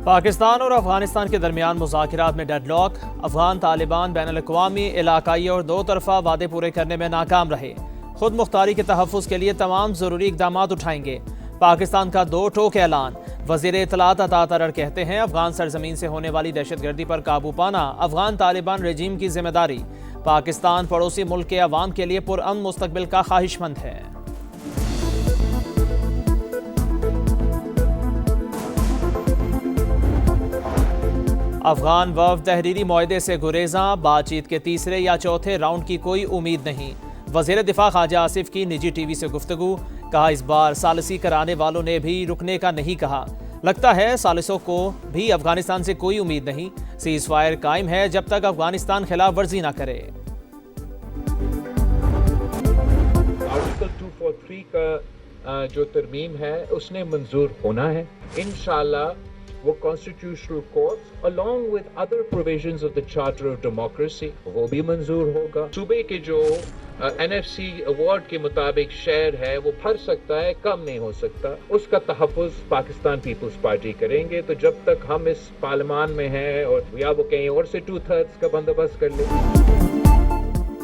پاکستان اور افغانستان کے درمیان مذاکرات میں ڈیڈ لاک، افغان طالبان بین الاقوامی، علاقائی اور دو طرفہ وعدے پورے کرنے میں ناکام رہے۔ خود مختاری کے تحفظ کے لیے تمام ضروری اقدامات اٹھائیں گے۔ پاکستان کا دو ٹوک اعلان۔ وزیر اطلاعات عطا ترر کہتے ہیں افغان سرزمین سے ہونے والی دہشت گردی پر قابو پانا افغان طالبان رجیم کی ذمہ داری۔ پاکستان پڑوسی ملک کے عوام کے لیے پرامن مستقبل کا خواہش مند ہے۔ افغان وفد تحریری معاہدے سے گریزاں، بات چیت کے تیسرے یا چوتھے راؤنڈ کی کوئی امید نہیں۔ وزیر دفاع خواجہ آصف کی نجی ٹی وی سے گفتگو، کہا اس بار ثالثی کرانے والوں نے بھی رکنے کا نہیں کہا۔ لگتا ہے ثالثوں کو بھی افغانستان سے کوئی امید نہیں۔ سیز فائر قائم ہے جب تک افغانستان خلاف ورزی نہ کرے۔ آرٹیکل 243 کا جو ترمیم ہے اس نے منظور ہونا ہے انشاءاللہ۔ وہ constitutional court along with other provisions of the Charter of Democracy وہ بھی منظور ہوگا۔ صوبے کے جو NFC ایوارڈ کے مطابق شہر ہے وہ بھر سکتا ہے، کم نہیں ہو سکتا۔ اس کا تحفظ پاکستان پیپلز پارٹی کریں گے۔ تو جب تک ہم اس پارلیمان میں ہیں اور یا وہ کہیں اور سے 2/3 کا بندوبست کر لیں۔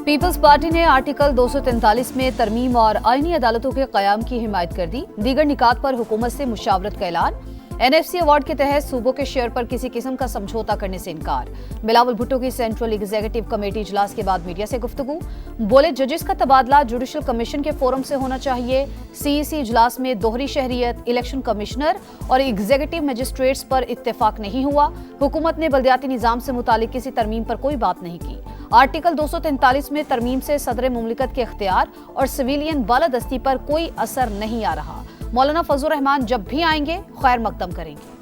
پیپلز پارٹی نے آرٹیکل 243 میں ترمیم اور آئینی عدالتوں کے قیام کی حمایت کر دی۔ دیگر نکات پر حکومت سے مشاورت کا اعلان۔ NFC ایوارڈ کے تحت صوبوں کے شیئر پر کسی قسم کا سمجھوتا کرنے سے انکار۔ بلاول بھٹو کی سینٹرل ایگزیکٹو کمیٹی اجلاس کے بعد میڈیا سے گفتگو، بولے ججز کا تبادلہ جوڈیشل کمیشن کے فورم سے ہونا چاہیے۔ CEC اجلاس میں دوہری شہریت، الیکشن کمشنر اور ایگزیکٹو مجسٹریٹس پر اتفاق نہیں ہوا۔ حکومت نے بلدیاتی نظام سے متعلق کسی ترمیم پر کوئی بات نہیں کی۔ آرٹیکل 243 میں ترمیم سے صدر مملکت کے اختیار اور سویلین بالادستی پر کوئی اثر نہیں آ رہا۔ مولانا فضل الرحمان جب بھی آئیں گے خیر مقدم کریں گے۔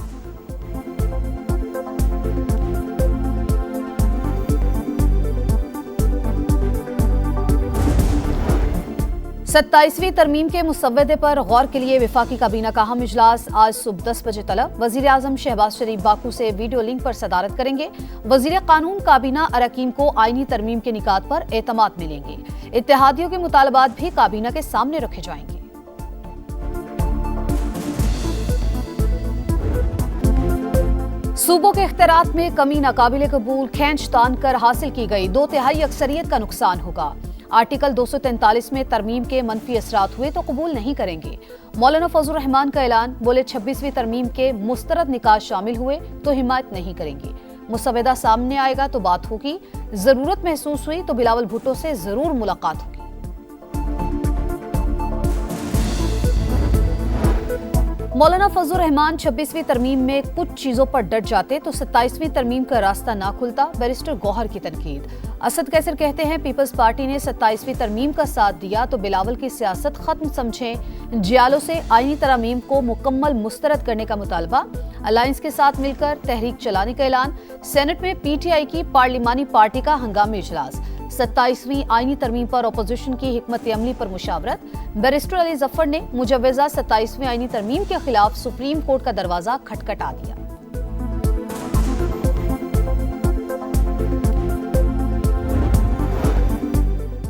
27ویں ترمیم کے مسودے پر غور کے لیے وفاقی کابینہ کا اہم اجلاس آج صبح 10 بجے طلب۔ وزیر اعظم شہباز شریف باکو سے ویڈیو لنک پر صدارت کریں گے۔ وزیر قانون کابینہ اراکین کو آئینی ترمیم کے نکات پر اعتماد ملیں گے۔ اتحادیوں کے مطالبات بھی کابینہ کے سامنے رکھے جائیں گے۔ صوبوں کے اختیارات میں کمی ناقابل قبول، کھینچ تان کر حاصل کی گئی 2/3 اکثریت کا نقصان ہوگا۔ آرٹیکل 243 میں ترمیم کے منفی اثرات ہوئے تو قبول نہیں کریں گے۔ مولانا فضل الرحمان کا اعلان، بولے 26ویں ترمیم کے مسترد نکات شامل ہوئے تو حمایت نہیں کریں گے۔ مسودہ سامنے آئے گا تو بات ہوگی، ضرورت محسوس ہوئی تو بلاول بھٹو سے ضرور ملاقات ہوگی۔ مولانا فضل الرحمان 26ویں ترمیم میں کچھ چیزوں پر ڈٹ جاتے تو 27ویں ترمیم کا راستہ نہ کھلتا، بیرسٹر گوہر کی تنقید۔ اسد قیصر کہتے ہیں پیپلز پارٹی نے 27ویں ترمیم کا ساتھ دیا تو بلاول کی سیاست ختم سمجھیں۔ جیالوں سے آئینی ترامیم کو مکمل مسترد کرنے کا مطالبہ۔ الائنس کے ساتھ مل کر تحریک چلانے کا اعلان۔ سینٹ میں PTI کی پارلیمانی پارٹی کا ہنگامی اجلاس۔ 27ویں آئینی ترمیم پر اپوزیشن کی حکمت عملی پر مشاورت۔ بیرسٹر علی ظفر نے مجوزہ 27ویں آئینی ترمیم کے خلاف سپریم کورٹ کا دروازہ کھٹکھٹا دیا۔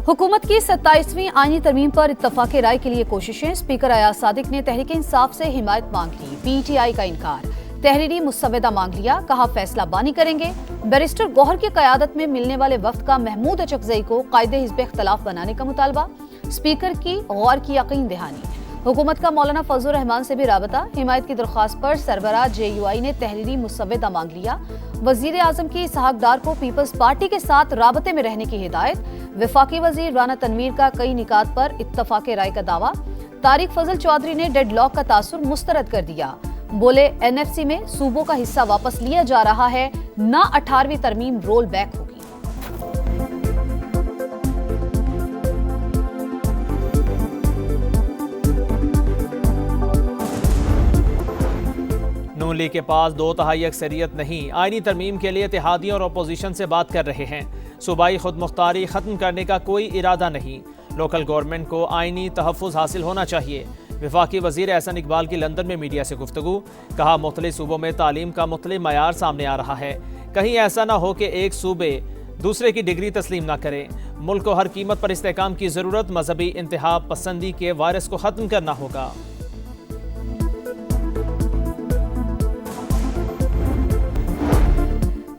حکومت کی 27ویں آئینی ترمیم پر اتفاق رائے کے لیے کوششیں۔ اسپیکر ایاز صادق نے تحریک انصاف سے حمایت مانگ لی، PTI کا انکار۔ تحریری مسودہ مانگ لیا، کہا فیصلہ بانی کریں گے۔ بیرسٹر گوہر کی قیادت میں ملنے والے وفد کا محمود اچکزئی کو قائد حزب اختلاف بنانے کا مطالبہ۔ اسپیکر کی غور کی یقین دہانی۔ حکومت کا مولانا فضل الرحمان سے بھی رابطہ۔ حمایت کی درخواست پر سربراہ JUI نے تحریری مسودہ مانگ لیا۔ وزیر اعظم کی اسحاق ڈار کو پیپلز پارٹی کے ساتھ رابطے میں رہنے کی ہدایت۔ وفاقی وزیر رانا تنویر کا کئی نکات پر اتفاق رائے کا دعویٰ۔ طارق فضل چودھری نے ڈیڈ لاک کا تاثر مسترد کر دیا، بولے NFC میں صوبوں کا حصہ واپس لیا جا رہا ہے، نہ 18ویں ترمیم رول بیک ہوگی۔ نون لیگ کے پاس 2/3 اکثریت نہیں، آئینی ترمیم کے لیے اتحادیوں اور اپوزیشن سے بات کر رہے ہیں۔ صوبائی خود مختاری ختم کرنے کا کوئی ارادہ نہیں، لوکل گورنمنٹ کو آئینی تحفظ حاصل ہونا چاہیے۔ وفاقی وزیر احسن اقبال کی لندن میں میڈیا سے گفتگو، کہا مختلف صوبوں میں تعلیم کا مختلف معیار سامنے آ رہا ہے، کہیں ایسا نہ ہو کہ ایک صوبے دوسرے کی ڈگری تسلیم نہ کرے۔ ملک کو ہر قیمت پر استحکام کی ضرورت، مذہبی انتہا پسندی کے وائرس کو ختم کرنا ہوگا۔